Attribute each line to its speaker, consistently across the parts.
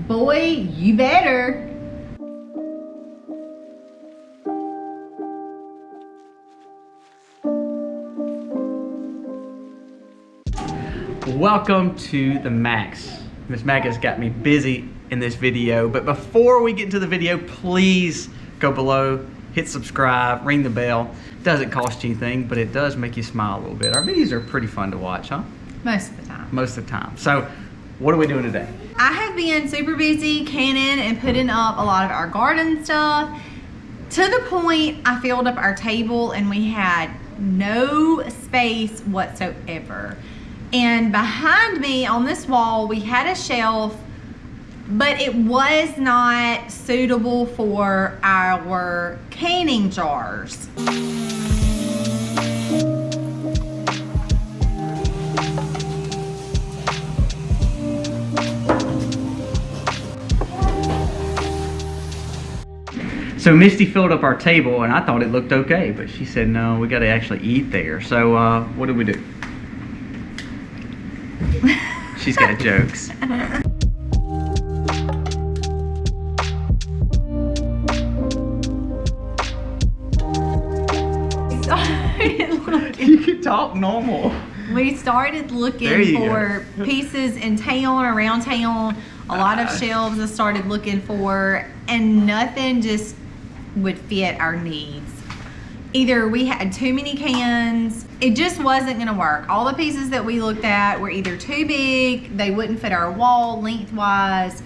Speaker 1: Boy, you better.
Speaker 2: Welcome to the Max. Miss Mac has got me busy in this video, but before we get into the video, please go below, hit subscribe, ring the bell. It doesn't cost you anything, but it does make you smile a little bit. Our videos are pretty fun to watch, huh?
Speaker 1: Most of the time.
Speaker 2: Most of the time. So, what are we doing today?
Speaker 1: I have been super busy canning and putting up a lot of our garden stuff to the point I filled up our table and we had no space whatsoever. And behind me on this wall, we had a shelf, but it was not suitable for our canning jars.
Speaker 2: So Misty filled up our table and I thought it looked okay, but she said, no, we got to actually eat there. So what did we do? She's got jokes. You can talk normal.
Speaker 1: We started looking for pieces in town, around town. A lot of shelves I started looking for, and nothing just would fit our needs. Either we had too many cans, it just wasn't gonna work. All the pieces that we looked at were either too big, they wouldn't fit our wall lengthwise,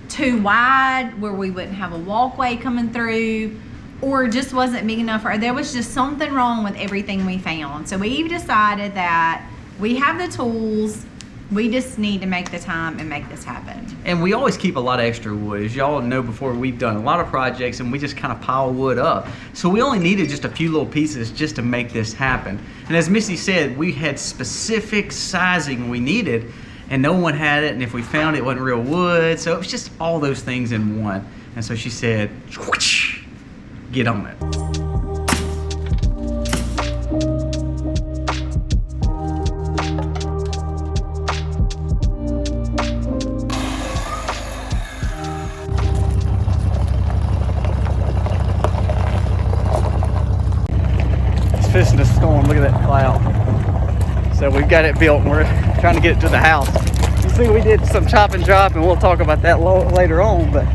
Speaker 1: too wide where we wouldn't have a walkway coming through, or just wasn't big enough, or there was just something wrong with everything we found. So we decided that we have the tools, we just need to make the time and make this happen.
Speaker 2: And we always keep a lot of extra wood. As y'all know before, we've done a lot of projects and we just kind of pile wood up. So we only needed just a few little pieces just to make this happen. And as Missy said, we had specific sizing we needed and no one had it. And if we found it, it wasn't real wood. So it was just all those things in one. And so she said, get on it. Fishing a storm. Look at that cloud. So we've got it built and we're trying to get it to the house. You see, we did some chop and drop and we'll talk about that later on, but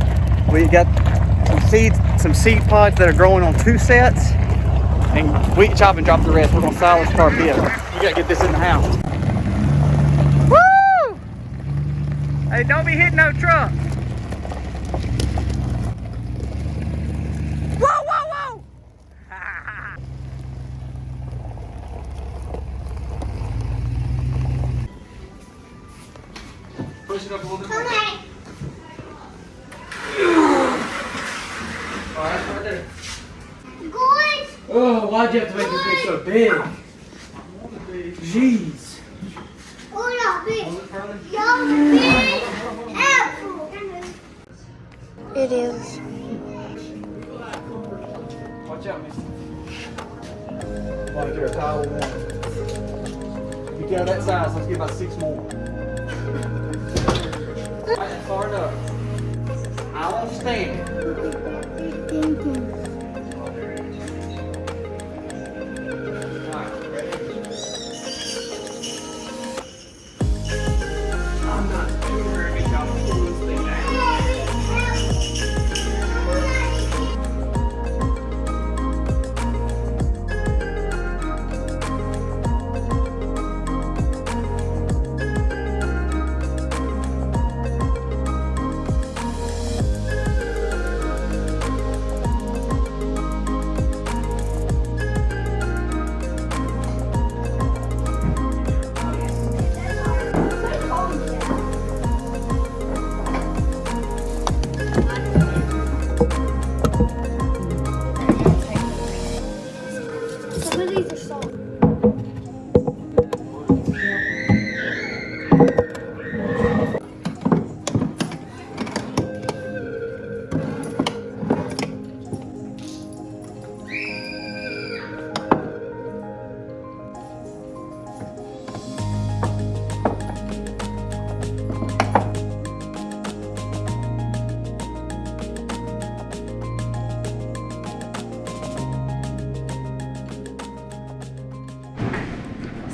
Speaker 2: we got some seed pods that are growing on 2 sets and we can chop and drop the rest. We're gonna silage our bit. We gotta get this in the house. Woo! Hey, don't be hitting no truck. Whoa, whoa, whoa! Push it up a little bit more. Okay. Alright, right there.
Speaker 3: Good.
Speaker 2: Oh, why'd you have to make this thing so big? Jeez.
Speaker 3: Oh, no, big. Big apple. It is.
Speaker 2: Watch out, Missy. Want to get a towel warm. You got that size, let's get about 6 more. Alright, far enough. I won't stand it. I'm not too very big. I'll pull this thing down.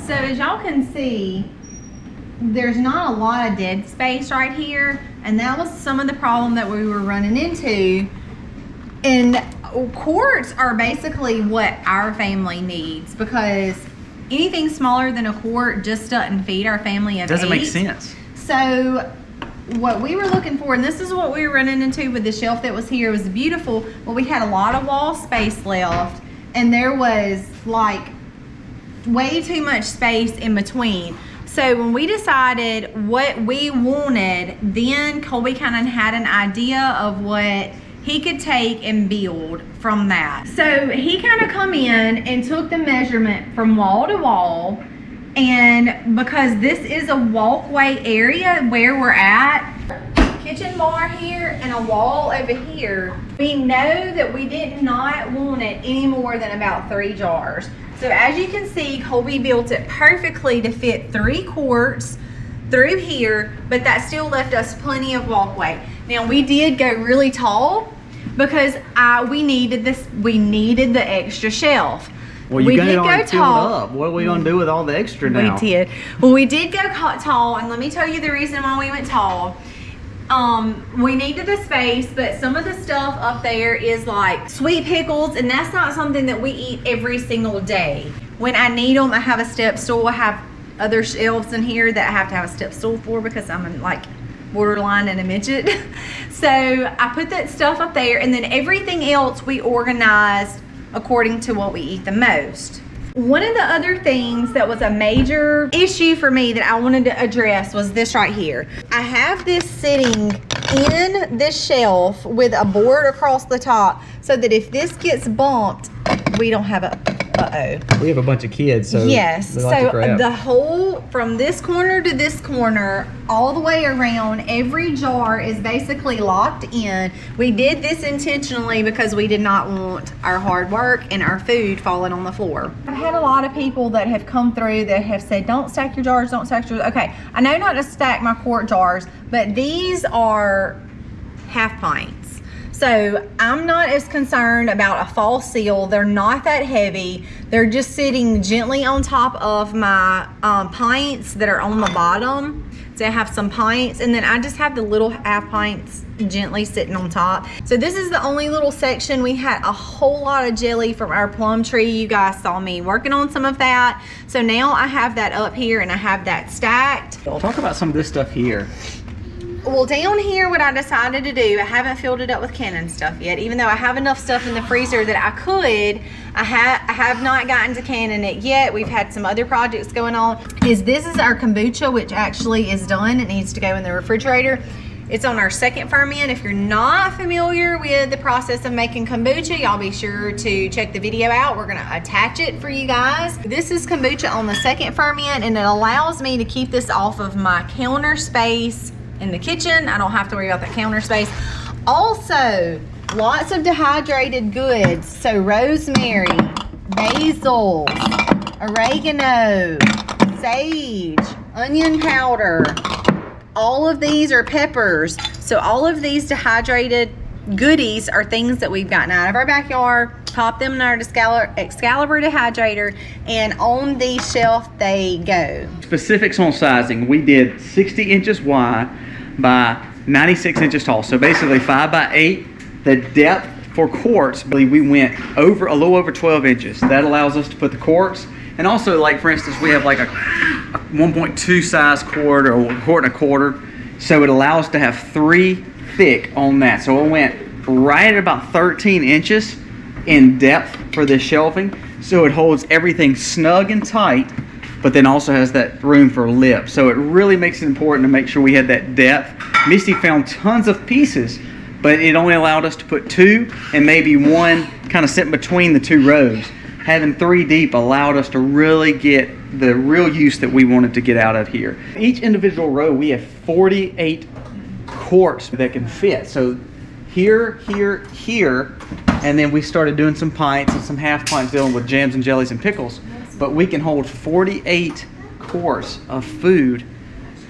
Speaker 1: So as y'all can see, there's not a lot of dead space right here, and that was some of the problem that we were running into. And quarts are basically what our family needs, because anything smaller than a quart just doesn't feed our family of 8.
Speaker 2: Doesn't make sense.
Speaker 1: So what we were looking for, and this is what we were running into with the shelf that was here, it was beautiful, but we had a lot of wall space left, and there was like way too much space in between. So when we decided what we wanted, then Colby kind of had an idea of what he could take and build from that. So he kind of come in and took the measurement from wall to wall, and because this is a walkway area where we're at, kitchen bar here and a wall over here, we know that we did not want it any more than about 3 jars. So as you can see, Colby built it perfectly to fit 3 quarts through here, but that still left us plenty of walkway. Now we did go really tall because we needed the extra shelf.
Speaker 2: Well, you got it already filled up. What are we gonna do with all the extra now?
Speaker 1: We did. Well, we did go tall, and let me tell you the reason why we went tall. We needed the space, but some of the stuff up there is like sweet pickles, and that's not something that we eat every single day. When I need them, I have a step stool. I have other shelves in here that I have to have a step stool for because I'm like borderline and a midget. So I put that stuff up there, and then everything else we organized according to what we eat the most. One of the other things that was a major issue for me that I wanted to address was this right here. I have this sitting in this shelf with a board across the top so that if this gets bumped, we don't have a
Speaker 2: We have a bunch of kids, so
Speaker 1: yes.
Speaker 2: they like to
Speaker 1: So
Speaker 2: grab.
Speaker 1: the whole, from this corner to this corner, all the way around, every jar is basically locked in. We did this intentionally because we did not want our hard work and our food falling on the floor. I've had a lot of people that have come through that have said, don't stack your jars, don't stack your jars. Okay, I know not to stack my quart jars, but these are half pints. So I'm not as concerned about a false seal. They're not that heavy. They're just sitting gently on top of my pints that are on the bottom. So I have some pints, and then I just have the little half pints gently sitting on top. So this is the only little section. We had a whole lot of jelly from our plum tree. You guys saw me working on some of that. So now I have that up here and I have that stacked.
Speaker 2: Talk about some of this stuff here.
Speaker 1: Well, down here, what I decided to do, I haven't filled it up with Canon stuff yet, even though I have enough stuff in the freezer that I could. I have not gotten to canning it yet. We've had some other projects going on. This is our kombucha, which actually is done. It needs to go in the refrigerator. It's on our second ferment. If you're not familiar with the process of making kombucha, y'all be sure to check the video out. We're gonna attach it for you guys. This is kombucha on the second ferment, and it allows me to keep this off of my counter space in the kitchen. I don't have to worry about that counter space. Also, lots of dehydrated goods. So rosemary, basil, oregano, sage, onion powder. All of these are peppers. So all of these dehydrated goodies are things that we've gotten out of our backyard, pop them in our Excalibur dehydrator, and on the shelf they go.
Speaker 2: Specifics on sizing, we did 60 inches wide by 96 inches tall, so basically 5 by 8. The depth for quarts, we went over a little over 12 inches. That allows us to put the quarts, and also, like for instance, we have like a 1.2 size quart or a quart and a quarter, so it allows us to have 3 thick on that. So it went right at about 13 inches in depth for this shelving, so it holds everything snug and tight, but then also has that room for lip. So it really makes it important to make sure we had that depth. Misty found tons of pieces, but it only allowed us to put 2 and maybe 1 kind of sitting between the 2 rows. Having 3 deep allowed us to really get the real use that we wanted to get out of here. Each individual row, we have 48 quarts that can fit. So here, here, here, and then we started doing some pints and some half pints dealing with jams and jellies and pickles. But we can hold 48 quarts of food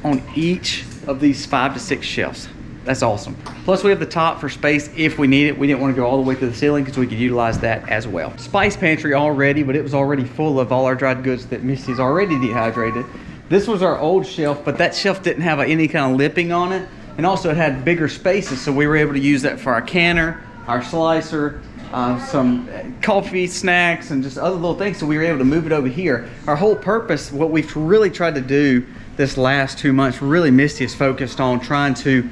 Speaker 2: on each of these 5 to 6 shelves. That's awesome. Plus we have the top for space if we need it. We didn't want to go all the way to the ceiling because we could utilize that as well. Spice pantry already, but it was already full of all our dried goods that Misty's already dehydrated. This was our old shelf, but that shelf didn't have any kind of lipping on it. And also it had bigger spaces, so we were able to use that for our canner, our slicer, some coffee, snacks, and just other little things. So we were able to move it over here. Our whole purpose, what we've really tried to do this last 2 months, really Misty is focused on trying to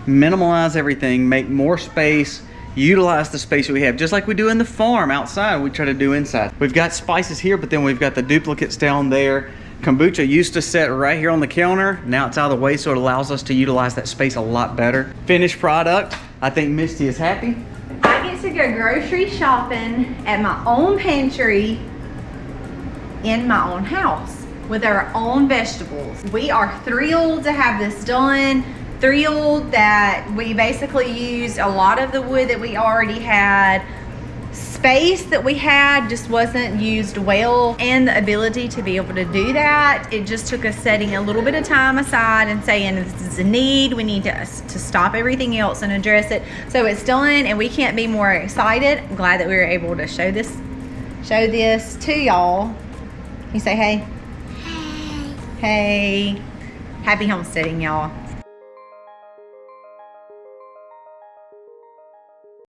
Speaker 2: minimalize everything, make more space, utilize the space that we have, just like we do in the farm outside, we try to do inside. We've got spices here, but then we've got the duplicates down there. Kombucha used to sit right here on the counter. Now it's out of the way, so it allows us to utilize that space a lot better. Finished product. I think Misty is happy.
Speaker 1: I get to go grocery shopping at my own pantry in my own house with our own vegetables. We are thrilled to have this done. Thrilled that we basically used a lot of the wood that we already had. Space that we had just wasn't used well, and the ability to be able to do that, it just took us setting a little bit of time aside and saying this is a need, we need to stop everything else and address it. So it's done, and we can't be more excited. I'm glad that we were able to show this to y'all. You say hey. Hey. Happy homesteading, y'all.